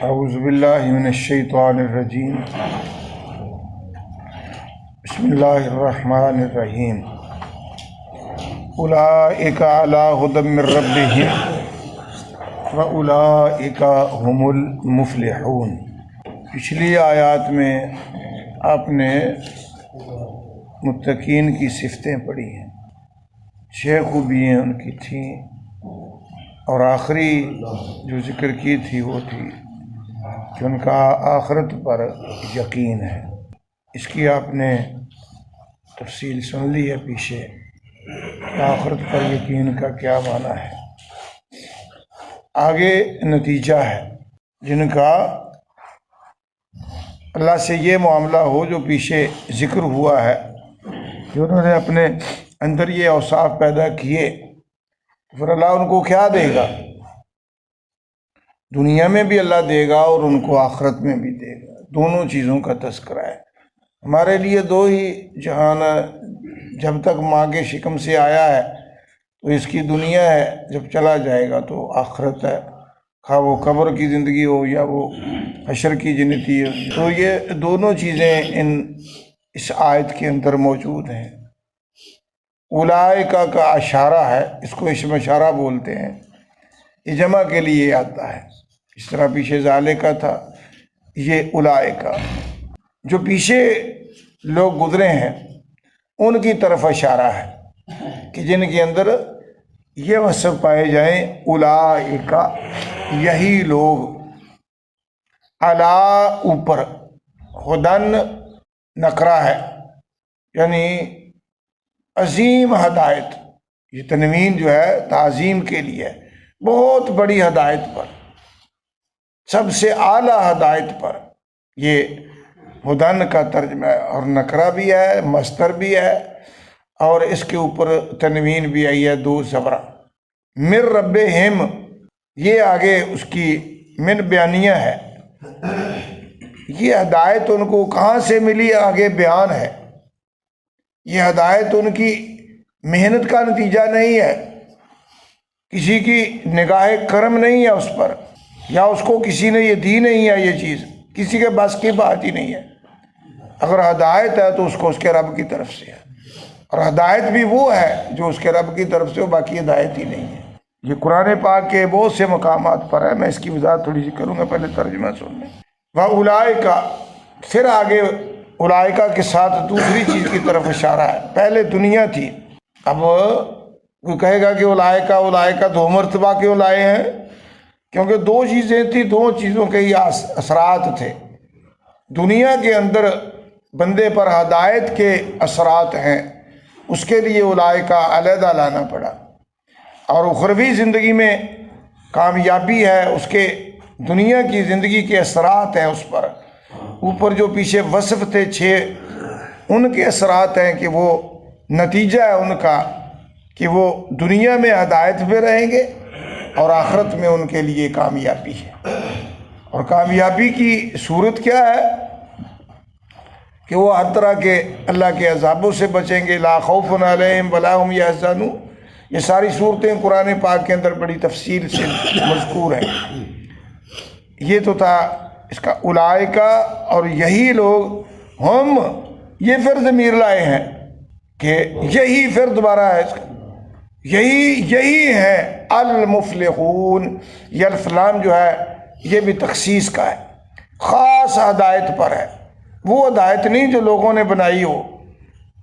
اعوذ باللہ من الشیطان الرجیم بسم اللہ الرحمن الرحیم اولئک علی ھدی من ربہم واولئک ھم المفلحون۔ پچھلی آیات میں آپ نے متقین کی صفتیں پڑھی ہیں، 6 خوبیاں ان کی تھیں، اور آخری جو ذکر کی تھی وہ تھی کہ ان کا آخرت پر یقین ہے۔ اس کی آپ نے تفصیل سن لی ہے پیچھے، آخرت پر یقین کا کیا معنی ہے۔ آگے نتیجہ ہے جن کا اللہ سے یہ معاملہ ہو جو پیچھے ذکر ہوا ہے، جو انہوں نے اپنے اندر یہ اوصاف پیدا کیے، پھر اللہ ان کو کیا دے گا؟ دنیا میں بھی اللہ دے گا اور ان کو آخرت میں بھی دے گا۔ دونوں چیزوں کا تذکرہ ہے۔ ہمارے لیے 2 ہی جہان، جب تک ماں کے شکم سے آیا ہے تو اس کی دنیا ہے، جب چلا جائے گا تو آخرت ہے، خواہ وہ قبر کی زندگی ہو یا وہ حشر کی جنتی ہو۔ تو یہ دونوں چیزیں اس آیت کے اندر موجود ہیں۔ اولئک کا اشارہ ہے، اس کو اسم اشارہ بولتے ہیں، یہ جمع کے لیے آتا ہے۔ اس طرح پیچھے ذالک تھا، یہ اولئک، جو پیچھے لوگ گزرے ہیں ان کی طرف اشارہ ہے کہ جن کے اندر یہ وصف پائے جائیں، اولئک، یہی لوگ، علی، اوپر، ہدن نکرہ ہے، یعنی عظیم ہدایت۔ یہ تنوین جو ہے تعظیم کے لیے ہے، بہت بڑی ہدایت پر، سب سے اعلیٰ ہدایت پر۔ یہ ہدن کا ترجمہ ہے، اور نکرہ بھی ہے، مصدر بھی ہے، اور اس کے اوپر تنوین بھی آئی ہے 2 زبرہ۔ من ربہم، یہ آگے اس کی من بیانیہ ہے۔ یہ ہدایت ان کو کہاں سے ملی، آگے بیان ہے۔ یہ ہدایت ان کی محنت کا نتیجہ نہیں ہے، کسی کی نگاہ کرم نہیں ہے اس پر، یا اس کو کسی نے یہ دی نہیں ہے، یہ چیز کسی کے بس کی بات ہی نہیں ہے۔ اگر ہدایت ہے تو اس کو اس کے رب کی طرف سے ہے، اور ہدایت بھی وہ ہے جو اس کے رب کی طرف سے ہو، باقی ہدایت ہی نہیں ہے۔ یہ قرآن پاک کے بہت سے مقامات پر ہے، میں اس کی وضاحت تھوڑی سی کروں گا، پہلے ترجمہ سن لیں۔ وَأُولَئِكَ، پھر آگے اولائکہ کے ساتھ دوسری چیز کی طرف اشارہ ہے۔ پہلے دنیا تھی، اب کوئی کہے گا کہ اولائکہ 2 مرتبہ کیوں لائے ہیں؟ کیونکہ 2 چیزیں تھیں، 2 چیزوں کے ہی اثرات تھے۔ دنیا کے اندر بندے پر ہدایت کے اثرات ہیں، اس کے لیے اولائکہ علیحدہ لانا پڑا، اور اخروی زندگی میں کامیابی ہے، اس کے دنیا کی زندگی کے اثرات ہیں اس پر۔ اوپر جو پیچھے وصف تھے 6، ان کے اثرات ہیں کہ وہ نتیجہ ہے ان کا کہ وہ دنیا میں ہدایت پہ رہیں گے، اور آخرت میں ان کے لیے کامیابی ہے۔ اور کامیابی کی صورت کیا ہے کہ وہ ہر طرح کے اللہ کے عذابوں سے بچیں گے۔ لا خوف علیہم ولا هم یحزنون، یہ ساری صورتیں قرآن پاک کے اندر بڑی تفصیل سے مذکور ہیں۔ یہ تو تھا اس کا اولائکہ، اور یہی لوگ ہم، یہ پھر ضمیر لائے ہیں کہ یہی پھر دوبارہ ہے اس کا، یہی ہے المفلحون۔ یہ الف لام جو ہے یہ بھی تخصیص کا ہے، خاص ہدایت پر ہے۔ وہ ہدایت نہیں جو لوگوں نے بنائی ہو،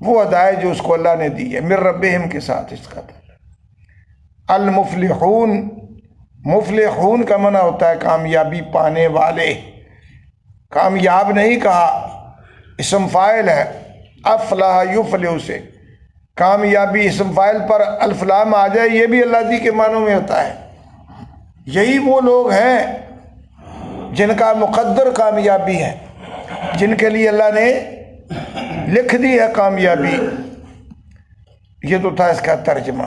وہ ہدایت جو اس کو اللہ نے دی ہے۔ من ربہم کے ساتھ اس کا تھا المفلحون۔ مفلحون کا معنی ہوتا ہے کامیابی پانے والے۔ کامیاب نہیں کہا، اسم فاعل ہے، افلح یفلح سے، کامیابی اسم فاعل پر الف لام آ جائے، یہ بھی اللہ کے معنوں میں ہوتا ہے۔ یہی وہ لوگ ہیں جن کا مقدر کامیابی ہے، جن کے لیے اللہ نے لکھ دی ہے کامیابی۔ یہ تو تھا اس کا ترجمہ۔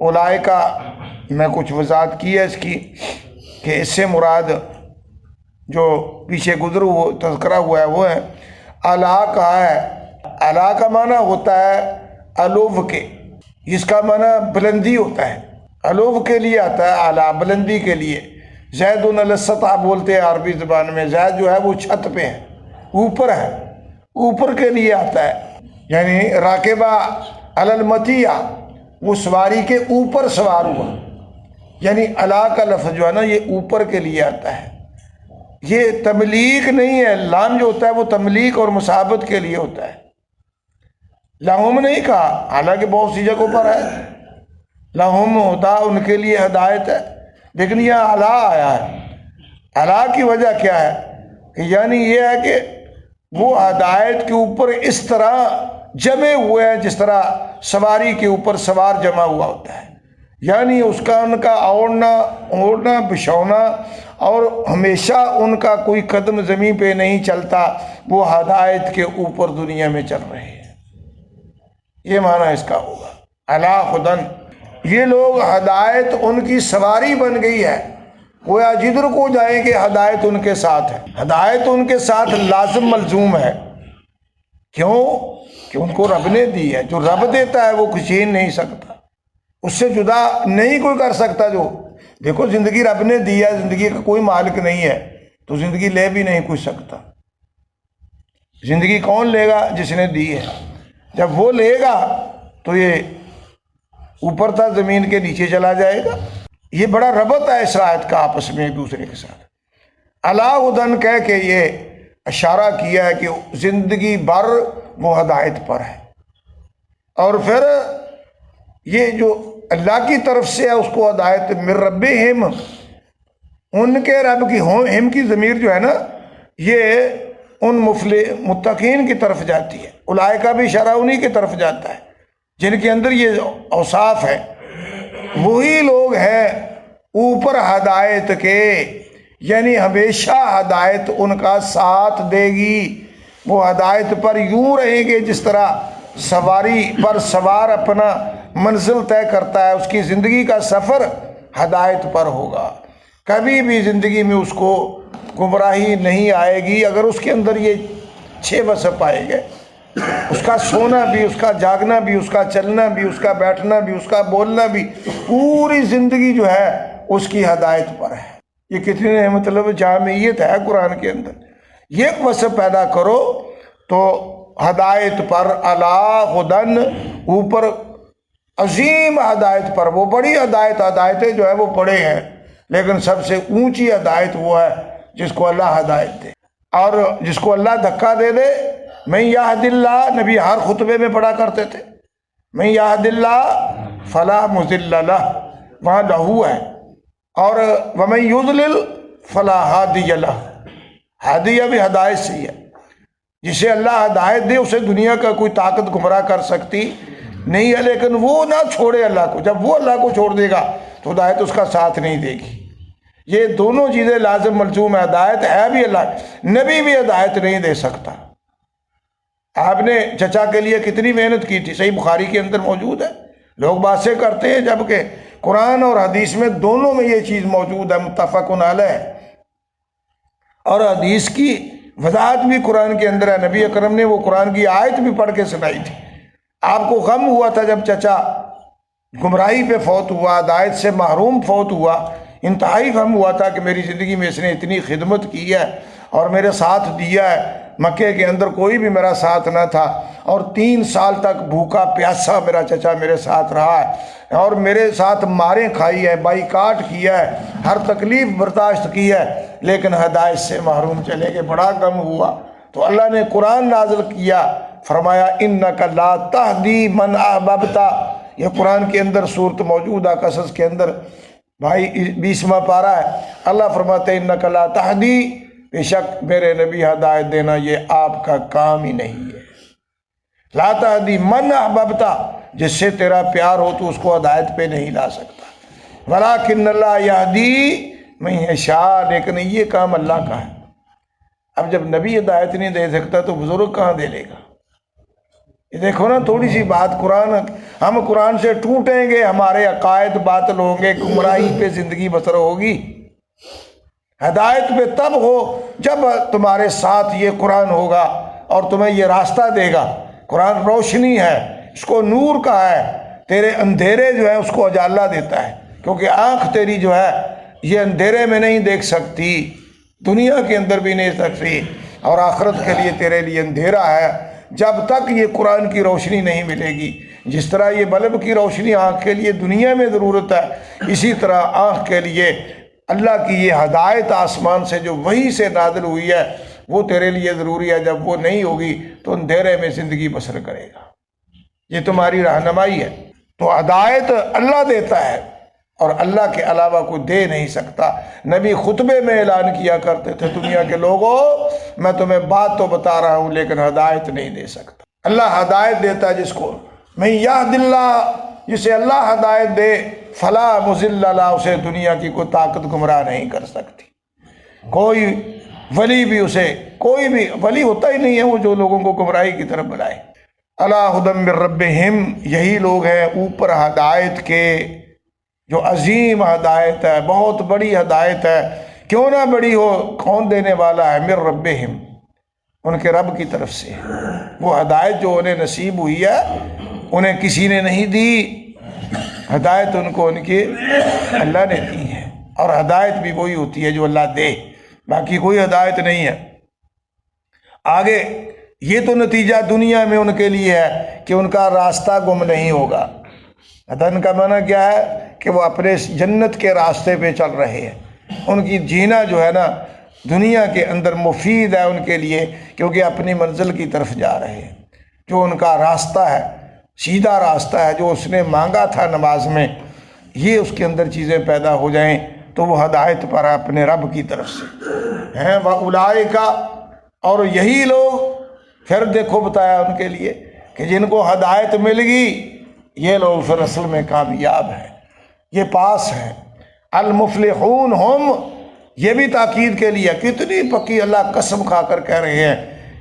اولائکہ میں کچھ وضاحت کی ہے اس کی، کہ اس سے مراد جو پیچھے گزر ہوا تذکرہ ہوا ہے وہ ہے اعلیٰ کہا ہے۔ اعلیٰ کا معنی ہوتا ہے علو کے، جس کا معنی بلندی ہوتا ہے، علو کے لیے آتا ہے، اعلیٰ بلندی کے لیے۔ زید علی السطح بولتے ہیں عربی زبان میں، زید جو ہے وہ چھت پہ ہے، اوپر ہے، اوپر کے لیے آتا ہے، یعنی راکبہ علی المطیہ، وہ سواری کے اوپر سوار ہوا، یعنی علا کا لفظ جو ہے نا یہ اوپر کے لیے آتا ہے، یہ تملیک نہیں ہے، لام جو ہوتا ہے وہ تملیک اور مسابت کے لیے ہوتا ہے، لہم نہیں کہا، حالانکہ بہت سی جگہوں پر ہے لہم ہوتا ان کے لیے ہدایت ہے، لیکن یہاں علا آیا ہے۔ علا کی وجہ کیا ہے کہ یعنی یہ ہے کہ وہ ہدایت کے اوپر اس طرح جمے ہوئے ہیں جس طرح سواری کے اوپر سوار جمع ہوا ہوتا ہے، یعنی اس کا ان کا اوڑھنا بچھونا اور ہمیشہ ان کا کوئی قدم زمین پہ نہیں چلتا، وہ ہدایت کے اوپر دنیا میں چل رہے ہیں، یہ معنی اس کا ہوگا علا خدن۔ یہ لوگ ہدایت ان کی سواری بن گئی ہے، گویا جدھر کو جائیں گے ہدایت ان کے ساتھ ہے، ہدایت ان کے ساتھ لازم ملزوم ہے۔ کیوں؟ کہ ان کو رب نے دی ہے، جو رب دیتا ہے وہ کوئی چھین نہیں سکتا، اس سے جدا نہیں کوئی کر سکتا۔ جو دیکھو زندگی رب نے دی ہے، زندگی کا کوئی مالک نہیں ہے تو زندگی لے بھی نہیں کوئی سکتا۔ زندگی کون لے گا؟ جس نے دی ہے، جب وہ لے گا تو یہ اوپر تھا زمین کے نیچے چلا جائے گا۔ یہ بڑا ربط ہے اس آیت کا آپس میں ایک دوسرے کے ساتھ۔ علا ہدن کہہ کے یہ اشارہ کیا ہے کہ زندگی بھر وہ ہدایت پر ہے، اور پھر یہ جو اللہ کی طرف سے ہے اس کو ہدایت من ربہم، ان کے رب کی ہم کی ضمیر جو ہے نا یہ ان متقین کی طرف جاتی ہے، اولئک بھی اشارہ انہی کی طرف جاتا ہے جن کے اندر یہ اوصاف ہے، وہی لوگ ہیں اوپر ہدایت کے، یعنی ہمیشہ ہدایت ان کا ساتھ دے گی، وہ ہدایت پر یوں رہیں گے جس طرح سواری پر سوار اپنا منزل طے کرتا ہے، اس کی زندگی کا سفر ہدایت پر ہوگا، کبھی بھی زندگی میں اس کو گمراہی نہیں آئے گی اگر اس کے اندر یہ 6 وصف پائے گئے، اس کا سونا بھی، اس کا جاگنا بھی، اس کا چلنا بھی، اس کا بیٹھنا بھی، اس کا بولنا بھی، پوری زندگی جو ہے اس کی ہدایت پر ہے۔ یہ کتنی مطلب جامعیت ہے قرآن کے اندر، یہ ایک وصف پیدا کرو تو ہدایت پر، علا ہدن اوپر عظیم ہدایت پر، وہ بڑی ہدایتیں جو ہے وہ بڑے ہیں، لیکن سب سے اونچی ہدایت وہ ہے جس کو اللہ ہدایت دے، اور جس کو اللہ دھکا دے دے، من یہد اللہ، نبی ہر خطبے میں پڑھا کرتے تھے، من یہد اللہ فلا مضل لہ، وہاں لہو ہے، اور ومن یضلل فلا ہادی لہ، ہادیہ بھی ہدایت سے ہی ہے، جسے اللہ ہدایت دے اسے دنیا کا کوئی طاقت گمراہ کر سکتی نہیں ہے، لیکن وہ نہ چھوڑے اللہ کو، جب وہ اللہ کو چھوڑ دے گا تو ہدایت اس کا ساتھ نہیں دے گی۔ یہ دونوں چیزیں لازم ملزوم ہے، ہدایت ہے بھی اللہ، نبی بھی ہدایت نہیں دے سکتا۔ آپ نے چچا کے لیے کتنی محنت کی تھی، صحیح بخاری کے اندر موجود ہے، لوگ باتیں کرتے ہیں جبکہ قرآن اور حدیث میں دونوں میں یہ چیز موجود ہے، متفق علیہ، اور حدیث کی وضاحت بھی قرآن کے اندر ہے، نبی اکرم نے وہ قرآن کی آیت بھی پڑھ کے سنائی تھی۔ آپ کو غم ہوا تھا جب چچا گمراہی پہ فوت ہوا، ہدایت سے محروم فوت ہوا، انتہائی غم ہوا تھا کہ میری زندگی میں اس نے اتنی خدمت کی ہے اور میرے ساتھ دیا ہے، مکے کے اندر کوئی بھی میرا ساتھ نہ تھا، اور 3 سال تک بھوکا پیاسا میرا چچا میرے ساتھ رہا ہے، اور میرے ساتھ ماریں کھائی ہے، بائیکاٹ کیا ہے، ہر تکلیف برداشت کی ہے، لیکن ہدایت سے محروم چلے گئے، بڑا غم ہوا۔ تو اللہ نے قرآن نازل کیا، فرمایا انک لا تہدی من احببت، یہ قرآن کے اندر صورت موجود ہے، قصص کے اندر بھائی 20واں پارہ ہے، اللہ فرماتے ہیں انک لا تہدی، بے شک میرے نبی ہدایت دینا یہ آپ کا کام ہی نہیں ہے، لا تہدی من احببت، جس سے تیرا پیار ہو تو اس کو ہدایت پہ نہیں لا سکتا، ولکن اللہ یہدی من یشاء، لیکن یہ کام اللہ کا ہے۔ اب جب نبی ہدایت نہیں دے سکتا تو بزرگ کہاں دے لے گا؟ یہ دیکھو نا، تھوڑی سی بات قرآن، ہم قرآن سے ٹوٹیں گے، ہمارے عقائد باطل ہوں گے، گمراہی پہ زندگی بسر ہوگی۔ ہدایت پہ تب ہو جب تمہارے ساتھ یہ قرآن ہوگا اور تمہیں یہ راستہ دے گا۔ قرآن روشنی ہے، اس کو نور کا ہے، تیرے اندھیرے جو ہے اس کو اجالا دیتا ہے، کیونکہ آنکھ تیری جو ہے یہ اندھیرے میں نہیں دیکھ سکتی، دنیا کے اندر بھی نہیں سکتی، اور آخرت کے لیے تیرے لیے اندھیرا ہے جب تک یہ قرآن کی روشنی نہیں ملے گی۔ جس طرح یہ بلب کی روشنی آنکھ کے لیے دنیا میں ضرورت ہے، اسی طرح آنکھ کے لیے اللہ کی یہ ہدایت آسمان سے جو وحی سے نازل ہوئی ہے وہ تیرے لیے ضروری ہے۔ جب وہ نہیں ہوگی تو اندھیرے میں زندگی بسر کرے گا۔ یہ تمہاری رہنمائی ہے۔ تو ہدایت اللہ دیتا ہے اور اللہ کے علاوہ کوئی دے نہیں سکتا۔ نبی خطبے میں اعلان کیا کرتے تھے، دنیا کے لوگوں میں تمہیں بات تو بتا رہا ہوں لیکن ہدایت نہیں دے سکتا۔ اللہ ہدایت دیتا ہے جس کو، میں یہد اللہ، جسے اللہ ہدایت دے فلا مضل لہ، اسے دنیا کی کوئی طاقت گمراہ نہیں کر سکتی۔ کوئی ولی بھی اسے، کوئی بھی ولی ہوتا ہی نہیں ہے وہ جو لوگوں کو گمراہی کی طرف بلائے۔ الا ھدی من ربہم، یہی لوگ ہیں اوپر ہدایت کے، جو عظیم ہدایت ہے، بہت بڑی ہدایت ہے، کیوں نہ بڑی ہو، کون دینے والا ہے؟ من ربہم، ان کے رب کی طرف سے۔ وہ ہدایت جو انہیں نصیب ہوئی ہے انہیں کسی نے نہیں دی، ہدایت ان کو ان کے اللہ نے دی ہے، اور ہدایت بھی وہی ہوتی ہے جو اللہ دے، باقی کوئی ہدایت نہیں ہے۔ آگے یہ تو نتیجہ دنیا میں ان کے لیے ہے کہ ان کا راستہ گم نہیں ہوگا۔ ہدن کا معنی کیا ہے؟ کہ وہ اپنے جنت کے راستے پہ چل رہے ہیں۔ ان کی جینا جو ہے نا دنیا کے اندر مفید ہے ان کے لیے، کیونکہ اپنی منزل کی طرف جا رہے ہیں۔ جو ان کا راستہ ہے، سیدھا راستہ ہے، جو اس نے مانگا تھا نماز میں، یہ اس کے اندر چیزیں پیدا ہو جائیں تو وہ ہدایت پر اپنے رب کی طرف سے ہیں۔ وَأُولَٰئِکَ، اور یہی لوگ، پھر دیکھو بتایا ان کے لیے کہ جن کو ہدایت مل گئی یہ لوگ پھر اصل میں کامیاب ہیں، یہ پاس ہیں۔ المفلحون ہم، یہ بھی تاکید کے لیے، کتنی پکی اللہ قسم کھا کر کہہ رہے ہیں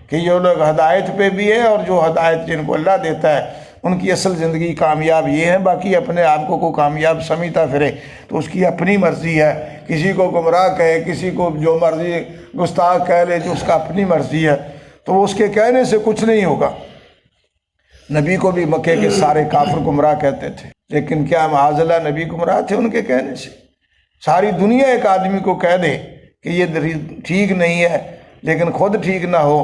کہ یہ لوگ ہدایت پہ بھی ہے، اور جو ہدایت جن کو اللہ دیتا ہے ان کی اصل زندگی کامیاب یہ ہے۔ باقی اپنے آپ کو کامیاب سمجھتا پھرے تو اس کی اپنی مرضی ہے، کسی کو گمراہ کہے، کسی کو جو مرضی گستاخ کہہ لے، جو اس کا اپنی مرضی ہے، تو اس کے کہنے سے کچھ نہیں ہوگا۔ نبی کو بھی مکے کے سارے کافر گمراہ کہتے تھے، لیکن کیا معاذ اللہ نبی گمراہ تھے ان کے کہنے سے؟ ساری دنیا ایک آدمی کو کہہ دے کہ یہ ٹھیک نہیں ہے لیکن خود ٹھیک نہ ہو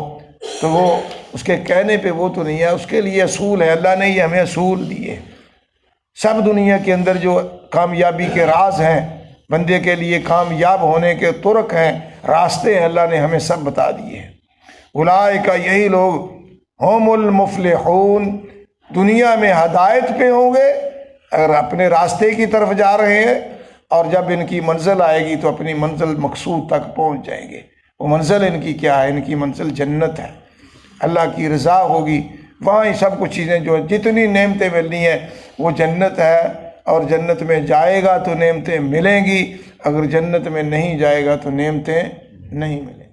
تو وہ اس کے کہنے پہ وہ تو نہیں ہے، اس کے لیے اصول ہے۔ اللہ نے یہ ہمیں اصول دیے، سب دنیا کے اندر جو کامیابی کے راز ہیں، بندے کے لیے کامیاب ہونے کے طرق ہیں، راستے ہیں، اللہ نے ہمیں سب بتا دیے ہیں۔ اولئک، یہی لوگ، ہم المفلحون، دنیا میں ہدایت پہ ہوں گے اگر اپنے راستے کی طرف جا رہے ہیں، اور جب ان کی منزل آئے گی تو اپنی منزل مقصود تک پہنچ جائیں گے۔ وہ منزل ان کی کیا ہے؟ ان کی منزل جنت ہے، اللہ کی رضا ہوگی، وہاں یہ سب کچھ چیزیں جو جتنی نعمتیں ملنی ہیں وہ جنت ہے، اور جنت میں جائے گا تو نعمتیں ملیں گی، اگر جنت میں نہیں جائے گا تو نعمتیں نہیں ملیں گی۔